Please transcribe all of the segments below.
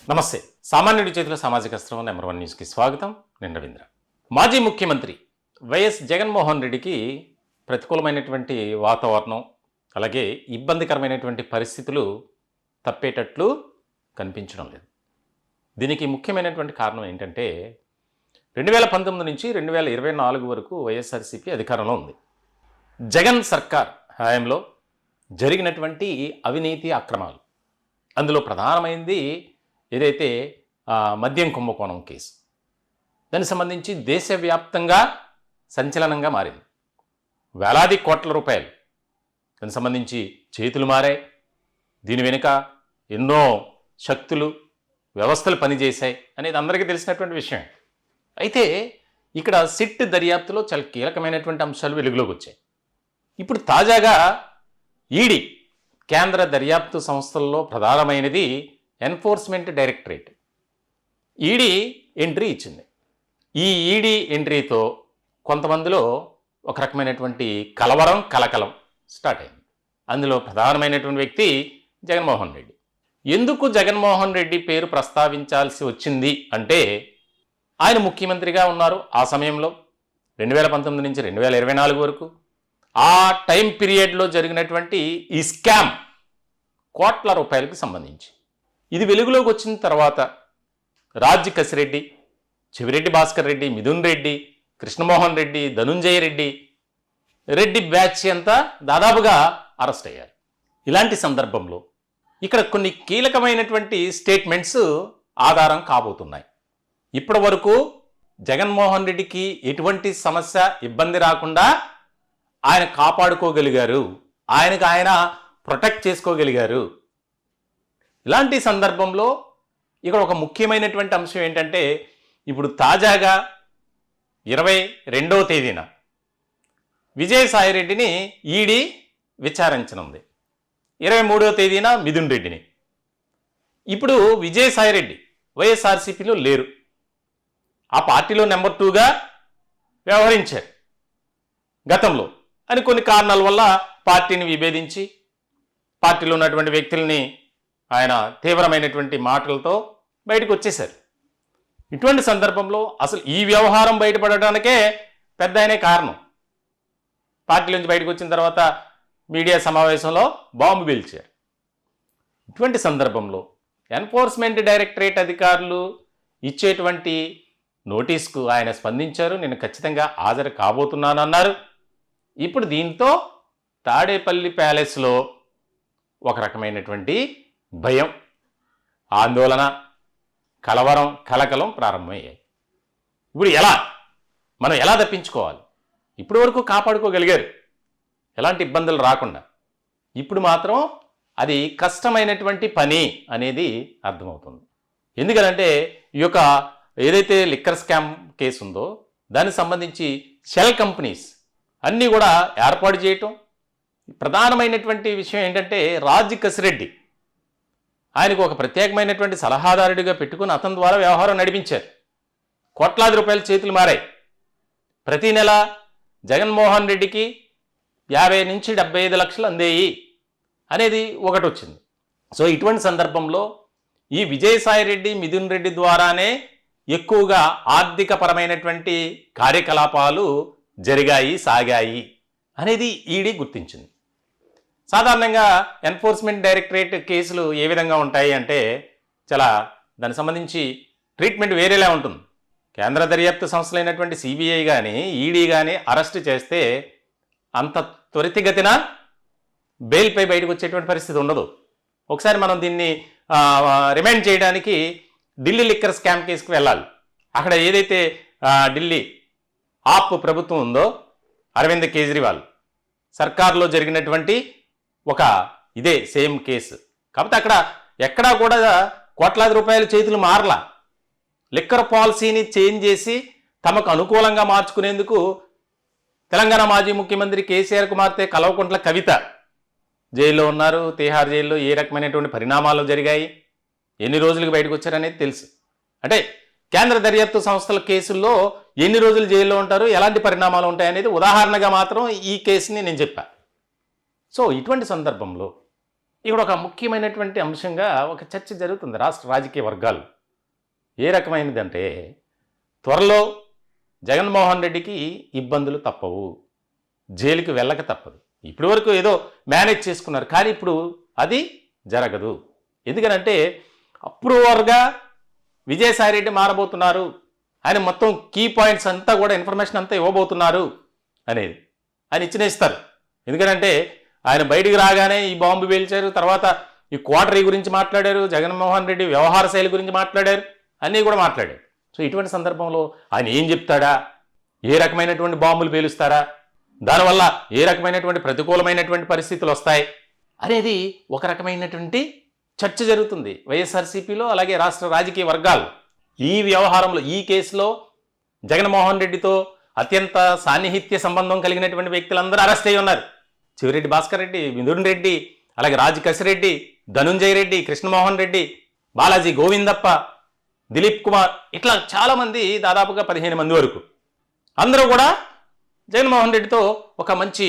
నమస్తే. సామాన్యుడి చేతిలో సామాజిక అస్త్రం నెంబర్ 1 న్యూస్కి స్వాగతం. నేను రవీంద్ర. మాజీ ముఖ్యమంత్రి వైఎస్ జగన్మోహన్ రెడ్డికి ప్రతికూలమైనటువంటి వాతావరణం, అలాగే ఇబ్బందికరమైనటువంటి పరిస్థితులు తప్పేటట్లు కనిపించడం లేదు. దీనికి ముఖ్యమైనటువంటి కారణం ఏంటంటే 2019 నుంచి 2024 వరకు వైఎస్ఆర్సీపీ అధికారంలో ఉంది. జగన్ సర్కార్ హయాంలో జరిగినటువంటి అవినీతి అక్రమాలు, అందులో ప్రధానమైనది ఏదైతే మద్యం కుంభకోణం కేసు, దానికి సంబంధించి దేశవ్యాప్తంగా సంచలనంగా మారింది. వేలాది కోట్ల రూపాయలు దానికి సంబంధించి చేతులు మారాయి. దీని వెనుక ఎన్నో శక్తులు, వ్యవస్థలు పనిచేశాయి అనేది అందరికీ తెలిసినటువంటి విషయం. అయితే ఇక్కడ సిట్ దర్యాప్తులో చాలా కీలకమైనటువంటి అంశాలు వెలుగులోకి వచ్చాయి. ఇప్పుడు తాజాగా ఈడీ, కేంద్ర దర్యాప్తు సంస్థల్లో ప్రధానమైనది ఎన్ఫోర్స్మెంట్ డైరెక్టరేట్, ఈడీ ఎంట్రీ ఇచ్చింది. ఈ ఈడీ ఎంట్రీతో కొంతమందిలో ఒక రకమైనటువంటి కలకలం స్టార్ట్ అయింది. అందులో ప్రధానమైనటువంటి వ్యక్తి జగన్మోహన్ రెడ్డి. ఎందుకు జగన్మోహన్ రెడ్డి పేరు ప్రస్తావించాల్సి వచ్చింది అంటే, ఆయన ముఖ్యమంత్రిగా ఉన్నారు ఆ సమయంలో 2019 నుంచి 2024 వరకు. ఆ టైం పీరియడ్లో జరిగినటువంటి ఈ స్కామ్ కోట్ల రూపాయలకు సంబంధించి ఇది వెలుగులోకి వచ్చిన తర్వాత రాజ్ కసిరెడ్డి, చెవిరెడ్డి భాస్కర్ రెడ్డి, మిథున్ రెడ్డి, కృష్ణమోహన్ రెడ్డి, ధనుంజయ రెడ్డి బ్యాచ్ అంతా దాదాపుగా అరెస్ట్ అయ్యారు. ఇలాంటి సందర్భంలో ఇక్కడ కొన్ని కీలకమైనటువంటి స్టేట్మెంట్స్ ఆధారం కాబోతున్నాయి. ఇప్పటి వరకు జగన్మోహన్ రెడ్డికి ఎటువంటి సమస్య, ఇబ్బంది రాకుండా ఆయన కాపాడుకోగలిగారు, ఆయనకు ఆయన ప్రొటెక్ట్ చేసుకోగలిగారు. ఇలాంటి సందర్భంలో ఇక్కడ ఒక ముఖ్యమైనటువంటి అంశం ఏంటంటే, ఇప్పుడు తాజాగా 22వ తేదీన విజయసాయిరెడ్డిని ఈడీ విచారించనుంది. 23వ తేదీన మిథున్ రెడ్డిని. ఇప్పుడు విజయసాయిరెడ్డి వైఎస్ఆర్సీపీలో లేరు, ఆ పార్టీలో నెంబర్ 2గా వ్యవహరించారు గతంలో అని కొన్ని కారణాల వల్ల పార్టీని విభేదించి పార్టీలో ఉన్నటువంటి వ్యక్తుల్ని ఆయన తీవ్రమైనటువంటి మాటలతో బయటకు వచ్చేశారు. ఇటువంటి సందర్భంలో అసలు ఈ వ్యవహారం బయటపడటానికే పెద్ద ఆయనే కారణం. పార్టీలోంచి బయటకు వచ్చిన తర్వాత మీడియా సమావేశంలో బాంబు పేల్చారు. ఇటువంటి సందర్భంలో ఎన్ఫోర్స్మెంట్ డైరెక్టరేట్ అధికారులు ఇచ్చేటువంటి నోటీస్కు ఆయన స్పందించారు. నేను ఖచ్చితంగా హాజరు కాబోతున్నానన్నారు. ఇప్పుడు దీంతో తాడేపల్లి ప్యాలెస్లో ఒక రకమైనటువంటి భయం, ఆందోళన, కలకలం ప్రారంభమయ్యాయి. ఇప్పుడు మనం ఎలా తప్పించుకోవాలి? ఇప్పటి వరకు కాపాడుకోగలిగారు ఎలాంటి ఇబ్బందులు రాకుండా. ఇప్పుడు మాత్రం అది కష్టమైనటువంటి పని అనేది అర్థమవుతుంది. ఎందుకంటే ఈ యొక్క ఏదైతే లిక్కర్ స్కామ్ కేసు ఉందో దానికి సంబంధించి షెల్ కంపెనీస్ అన్నీ కూడా ఏర్పాటు చేయటం. ప్రధానమైనటువంటి విషయం ఏంటంటే, రాజ్ కసిరెడ్డి ఆయనకు ఒక ప్రత్యేకమైనటువంటి సలహాదారుడిగా పెట్టుకుని అతని ద్వారా వ్యవహారం నడిపించారు. కోట్లాది రూపాయల చేతులు మారాయి. ప్రతి నెల జగన్మోహన్ రెడ్డికి 50 నుంచి 75 లక్షలు అందేయి అనేది ఒకటి వచ్చింది. సో ఇటువంటి సందర్భంలో ఈ విజయసాయిరెడ్డి, మిథున్ రెడ్డి ద్వారానే ఎక్కువగా ఆర్థిక పరమైనటువంటి కార్యకలాపాలు సాగాయి అనేది ఈడీ గుర్తించింది. సాధారణంగా ఎన్ఫోర్స్మెంట్ డైరెక్టరేట్ కేసులు ఏ విధంగా ఉంటాయి అంటే, దానికి సంబంధించి ట్రీట్మెంట్ వేరేలా ఉంటుంది. కేంద్ర దర్యాప్తు సంస్థలైనటువంటి సిబిఐ కానీ, ఈడీ కానీ అరెస్ట్ చేస్తే అంత త్వరితగతిన బెయిల్పై బయటకు వచ్చేటువంటి పరిస్థితి ఉండదు. ఒకసారి మనం దీన్ని రిమైండ్ చేయడానికి ఢిల్లీ లిక్కర్ స్కామ్ కేసుకు వెళ్ళాలి. అక్కడ ఏదైతే ఢిల్లీ ఆప్ ప్రభుత్వం ఉందో, అరవింద్ కేజ్రీవాల్ సర్కార్లో జరిగినటువంటి ఒక ఇదే సేమ్ కేసు. కాబట్టి అక్కడ ఎక్కడా కూడా కోట్లాది రూపాయల చేతులు మారలా. లిక్కర్ పాలసీని చేంజ్ చేసి తమకు అనుకూలంగా మార్చుకునేందుకు తెలంగాణ మాజీ ముఖ్యమంత్రి కేసీఆర్ కుమార్తె కల్వకుంట్ల కవిత జైల్లో ఉన్నారు. తీహార్ జైల్లో ఏ రకమైనటువంటి పరిణామాలు జరిగాయి, ఎన్ని రోజులకు బయటకు వచ్చారనేది తెలుసు. అంటే కేంద్ర దర్యాప్తు సంస్థల కేసుల్లో ఎన్ని రోజులు జైల్లో ఉంటారు, ఎలాంటి పరిణామాలు ఉంటాయనేది ఉదాహరణగా మాత్రం ఈ కేసుని నేను చెప్పాను. సో ఇటువంటి సందర్భంలో ఇక్కడ ఒక ముఖ్యమైనటువంటి అంశంగా ఒక చర్చ జరుగుతుంది రాష్ట్ర రాజకీయ వర్గాలు. ఏ రకమైనదంటే, త్వరలో జగన్మోహన్ రెడ్డికి ఇబ్బందులు తప్పవు, జైలుకి వెళ్ళక తప్పదు. ఇప్పటి వరకు ఏదో మేనేజ్ చేసుకున్నారు, కానీ ఇప్పుడు అది జరగదు. ఎందుకనంటే అప్రూవర్గా విజయసాయిరెడ్డి మారబోతున్నారు, ఆయన మొత్తం కీ పాయింట్స్ అంతా కూడా ఇన్ఫర్మేషన్ అంతా ఇవ్వబోతున్నారు అనేది ఆయన ఇచ్చినేస్తారు. ఎందుకంటే ఆయన బయటికి రాగానే ఈ బాంబు పేల్చారు, తర్వాత ఈ క్వార్టరీ గురించి మాట్లాడారు, జగన్మోహన్ రెడ్డి వ్యవహార శైలి గురించి మాట్లాడారు, అన్నీ కూడా మాట్లాడారు. సో ఇటువంటి సందర్భంలో ఆయన ఏం చెప్తాడా, ఏ రకమైనటువంటి బాంబులు పేలుస్తారా, దానివల్ల ఏ రకమైనటువంటి ప్రతికూలమైనటువంటి పరిస్థితులు వస్తాయి అనేది ఒక రకమైనటువంటి చర్చ జరుగుతుంది వైఎస్ఆర్సీపీలో, అలాగే రాష్ట్ర రాజకీయ వర్గాలు. ఈ వ్యవహారంలో, ఈ కేసులో జగన్మోహన్ రెడ్డితో అత్యంత సాన్నిహిత్య సంబంధం కలిగినటువంటి వ్యక్తులందరూ అరెస్ట్ అయి ఉన్నారు. చివిరెడ్డి భాస్కర్ రెడ్డి, మిథున్ రెడ్డి, అలాగే రాజ్ కసిరెడ్డి, ధనుంజయ రెడ్డి, కృష్ణమోహన్ రెడ్డి, బాలాజీ గోవిందప్ప, దిలీప్ కుమార్, ఇట్లా చాలామంది, దాదాపుగా 15 మంది వరకు అందరూ కూడా జగన్మోహన్ రెడ్డితో ఒక మంచి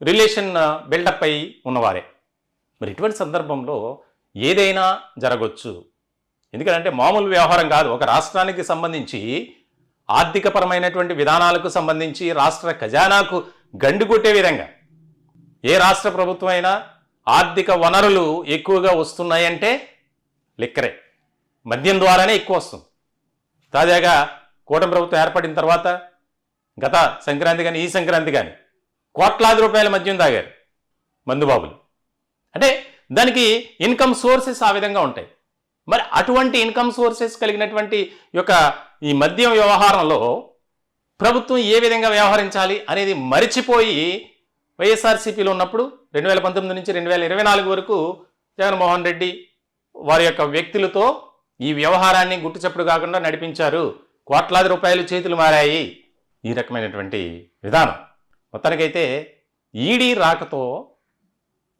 రిలేషన్ బిల్డప్ అయి ఉన్నవారే. మరి ఇటువంటి సందర్భంలో ఏదైనా జరగవచ్చు. ఎందుకంటే మామూలు వ్యవహారం కాదు. ఒక రాష్ట్రానికి సంబంధించి ఆర్థికపరమైనటువంటి విధానాలకు సంబంధించి రాష్ట్ర ఖజానాకు గండి కొట్టే విధంగా ఏ రాష్ట్ర ప్రభుత్వం అయినా ఆర్థిక వనరులు ఎక్కువగా వస్తున్నాయంటే లిక్కరే, మద్యం ద్వారానే ఎక్కువ వస్తుంది. తాజాగా కూటమి ప్రభుత్వం ఏర్పడిన తర్వాత గత సంక్రాంతి కానీ ఈ సంక్రాంతి కానీ కోట్లాది రూపాయల మద్యం తాగారు మందుబాబులు. అంటే దానికి ఇన్కమ్ సోర్సెస్ ఆ విధంగా ఉంటాయి. మరి అటువంటి ఇన్కమ్ సోర్సెస్ కలిగినటువంటి యొక్క ఈ మద్యం వ్యవహారంలో ప్రభుత్వం ఏ విధంగా వ్యవహరించాలి అనేది మరిచిపోయి వైఎస్ఆర్సీపీలో ఉన్నప్పుడు 2019 నుంచి 2024 వరకు జగన్మోహన్ రెడ్డి వారి యొక్క వ్యక్తులతో ఈ వ్యవహారాన్ని గుట్టుచప్పుడు కాకుండా నడిపించారు. కోట్లాది రూపాయలు చేతులు మారాయి. ఈ రకమైనటువంటి విధానం మొత్తానికైతే ఈడీ రాకతో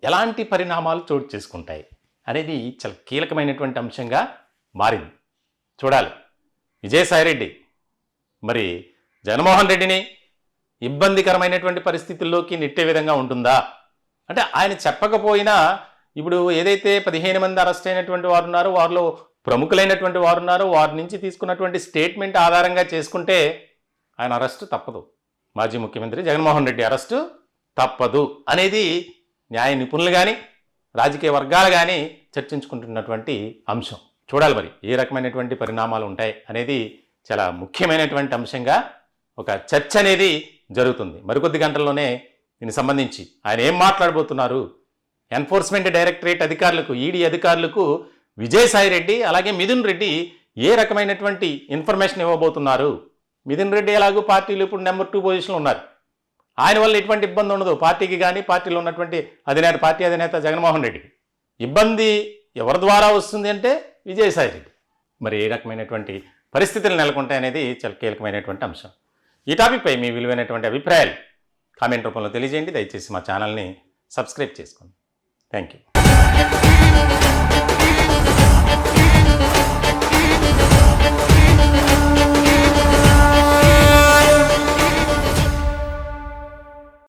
ఎలాంటి పరిణామాలు చోటు చేసుకుంటాయి అనేది చాలా కీలకమైనటువంటి అంశంగా మారింది. చూడాలి. విజయసాయిరెడ్డి మరి జగన్మోహన్ రెడ్డిని ఇబ్బందికరమైనటువంటి పరిస్థితుల్లోకి నెట్టే విధంగా ఉంటుందా అంటే, ఆయన చెప్పకపోయినా ఇప్పుడు ఏదైతే 15 మంది అరెస్ట్ అయినటువంటి వారు ఉన్నారో, వారిలో ప్రముఖులైనటువంటి వారు ఉన్నారో, వారి నుంచి తీసుకున్నటువంటి స్టేట్మెంట్ ఆధారంగా చేసుకుంటే ఆయన అరెస్టు తప్పదు. మాజీ ముఖ్యమంత్రి జగన్మోహన్ రెడ్డి అరెస్టు తప్పదు అనేది న్యాయ నిపుణులు కానీ రాజకీయ వర్గాలు కానీ చర్చించుకుంటున్నటువంటి అంశం. చూడాలి మరి ఏ రకమైనటువంటి పరిణామాలు ఉంటాయి అనేది చాలా ముఖ్యమైనటువంటి అంశంగా ఒక చర్చ అనేది జరుగుతుంది. మరికొద్ది గంటల్లోనే దీనికి సంబంధించి ఆయన ఏం మాట్లాడబోతున్నారు, ఎన్ఫోర్స్మెంట్ డైరెక్టరేట్ అధికారులకు, ఈడీ అధికారులకు విజయసాయిరెడ్డి అలాగే మిథున్ రెడ్డి ఏ రకమైనటువంటి ఇన్ఫర్మేషన్ ఇవ్వబోతున్నారు. మిథున్ రెడ్డి ఎలాగూ పార్టీలు ఇప్పుడు నెంబర్ 2 పొజిషన్లో ఉన్నారు. ఆయన వల్ల ఎటువంటి ఇబ్బంది ఉండదు పార్టీకి కానీ, పార్టీలో ఉన్నటువంటి పార్టీ అధినేత జగన్మోహన్ రెడ్డికి. ఇబ్బంది ఎవరి ద్వారా వస్తుంది అంటే విజయసాయిరెడ్డి. మరి ఏ రకమైనటువంటి పరిస్థితులు నెలకొంటాయనేది చాలా కీలకమైనటువంటి అంశం. ఈ టాపిక్పై మీ విలువైనటువంటి అభిప్రాయాలు కామెంట్ రూపంలో తెలియజేయండి. దయచేసి మా ఛానల్ని సబ్స్క్రైబ్ చేసుకోండి. Thank you.